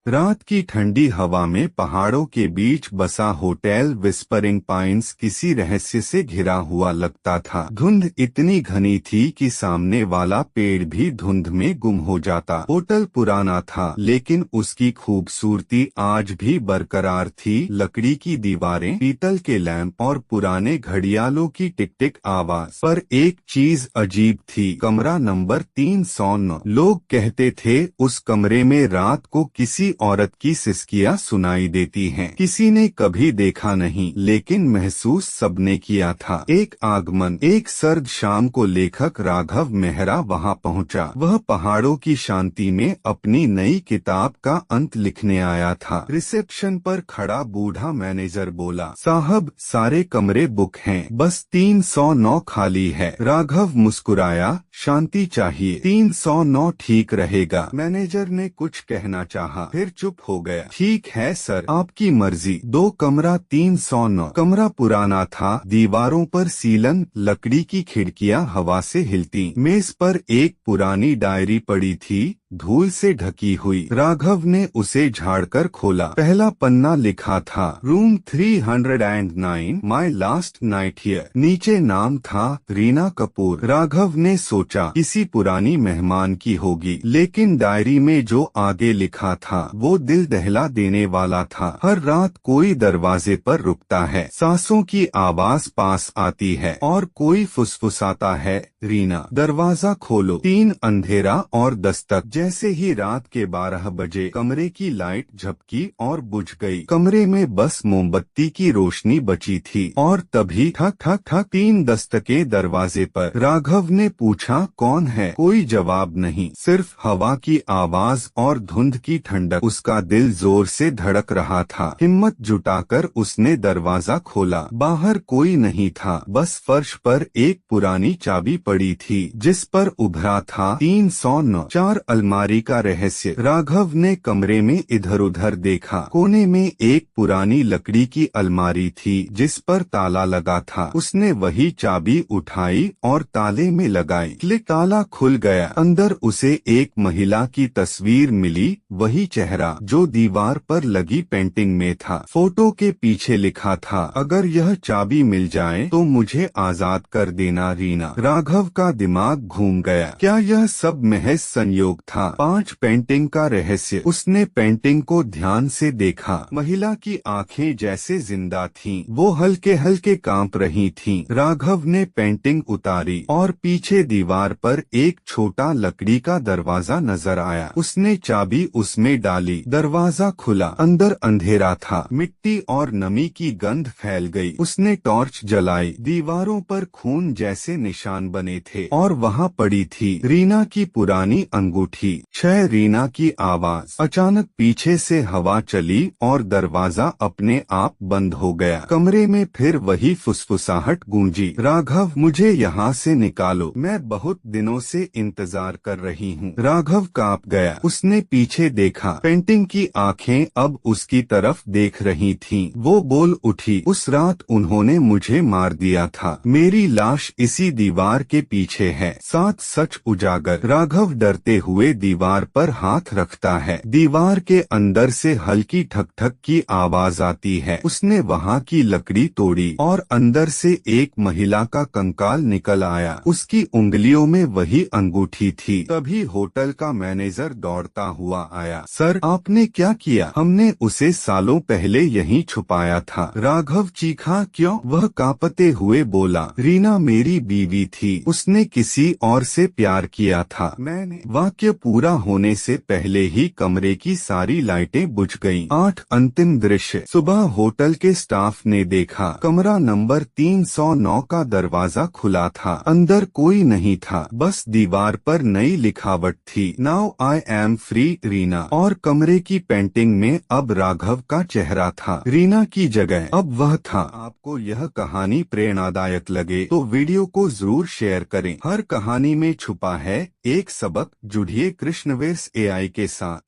रात की ठंडी हवा में पहाड़ों के बीच बसा होटल विस्परिंग पाइन्स किसी रहस्य से घिरा हुआ लगता था। धुंध इतनी घनी थी कि सामने वाला पेड़ भी धुंध में गुम हो जाता। होटल पुराना था लेकिन उसकी खूबसूरती आज भी बरकरार थी। लकड़ी की दीवारें, पीतल के लैंप और पुराने घड़ियालों की टिक टिक आवाज। पर एक चीज अजीब थी, कमरा नंबर 309। लोग कहते थे उस कमरे में रात को किसी औरत की सिसकियां सुनाई देती हैं। किसी ने कभी देखा नहीं लेकिन महसूस सबने किया था। एक आगमन। एक सर्द शाम को लेखक राघव मेहरा वहां पहुंचा। वह पहाड़ों की शांति में अपनी नई किताब का अंत लिखने आया था। रिसेप्शन पर खड़ा बूढ़ा मैनेजर बोला, साहब सारे कमरे बुक हैं, बस 309 खाली है। राघव मुस्कुराया, शांति चाहिए, 309 ठीक रहेगा। मैनेजर ने कुछ कहना चाहा, फिर चुप हो गया। ठीक है सर, आपकी मर्जी। दो कमरा 309। कमरा पुराना था, दीवारों पर सीलन, लकड़ी की खिड़कियां हवा से हिलती। मेज पर एक पुरानी डायरी पड़ी थी, धूल से ढकी हुई। राघव ने उसे झाड़कर खोला। पहला पन्ना लिखा था, room 309, my last night here. नीचे नाम था रीना कपूर। राघव ने सोचा किसी पुरानी मेहमान की होगी, लेकिन डायरी में जो आगे लिखा था वो दिल दहला देने वाला था। हर रात कोई दरवाजे पर रुकता है, सांसों की आवाज पास आती है और कोई फुसफुसाता है, रीना दरवाजा खोलो। 3 अंधेरा और दस्तक। जैसे ही रात के 12 बजे कमरे की लाइट झपकी और बुझ गई। कमरे में बस मोमबत्ती की रोशनी बची थी और तभी ठक ठक ठक 3 दस्तकें दरवाजे पर। राघव ने पूछा, कौन है? कोई जवाब नहीं, सिर्फ हवा की आवाज और धुंध की ठंडक। उसका दिल जोर से धड़क रहा था। हिम्मत जुटाकर उसने दरवाजा खोला। बाहर कोई नहीं था, बस फर्श पर एक पुरानी चाबी पड़ी थी जिस पर उभरा था 309। 4 अलमारी का रहस्य। राघव ने कमरे में इधर उधर देखा। कोने में एक पुरानी लकड़ी की अलमारी थी जिस पर ताला लगा था। उसने वही चाबी उठाई और ताले में लगाई। क्लिक, ताला खुल गया। अंदर उसे एक महिला की तस्वीर मिली, वही चेहरा जो दीवार पर लगी पेंटिंग में था। फोटो के पीछे लिखा था, अगर यह चाबी मिल जाए तो मुझे आजाद कर देना रीना। राघव का दिमाग घूम गया। क्या यह सब महज संयोग था? 5 पेंटिंग का रहस्य। उसने पेंटिंग को ध्यान से देखा। महिला की आंखें जैसे जिंदा थीं। वो हल्के हल्के कांप रही थीं। राघव ने पेंटिंग उतारी और पीछे दीवार पर एक छोटा लकड़ी का दरवाजा नजर आया। उसने चाबी उसमें डाली, दरवाजा खुला। अंदर अंधेरा था, मिट्टी और नमी की गंध फैल गई। उसने टॉर्च जलाई। दीवारों पर खून जैसे निशान बने थे और वहाँ पड़ी थी रीना की पुरानी अंगूठी। छह, रीना की आवाज। अचानक पीछे से हवा चली और दरवाजा अपने आप बंद हो गया। कमरे में फिर वही फुसफुसाहट गूंजी, राघव मुझे यहाँ से निकालो, मैं बहुत दिनों से इंतजार कर रही हूँ। राघव कांप गया। उसने पीछे देखा। पेंटिंग की आंखें अब उसकी तरफ देख रही थीं। वो बोल उठी, उस रात उन्होंने मुझे मार दिया था, मेरी लाश इसी दीवार के पीछे है। 7 सच उजागर। राघव डरते हुए दीवार पर हाथ रखता है। दीवार के अंदर से हल्की ठक ठक की आवाज आती है। उसने वहाँ की लकड़ी तोड़ी और अंदर से एक महिला का कंकाल निकल आया। उसकी उंगलियों में वही अंगूठी थी। तभी होटल का मैनेजर दौड़ता हुआ आया। सर, आपने क्या किया? हमने उसे सालों पहले यहीं छुपाया था। राघव चीखा। क्यों? वह कांपते हुए बोला, रीना मेरी बीवी थी, उसने किसी और से प्यार किया था। मैंने। वाक्य पूरा होने से पहले ही कमरे की सारी लाइटें बुझ गईं। 8 अंतिम दृश्य। सुबह होटल के स्टाफ ने देखा, कमरा नंबर 309 का दरवाजा खुला था। अंदर कोई नहीं था, बस दीवार पर नई लिखावट थी, now I am free Reena. और कमरे की पेंटिंग में अब राघव का चेहरा था, रीना की जगह अब वह था। आपको यह कहानी प्रेरणादायक लगे तो वीडियो को जरूर शेयर करें। हर कहानी में छुपा है एक सबक। जुड़िए कृष्णवेश एआई के साथ।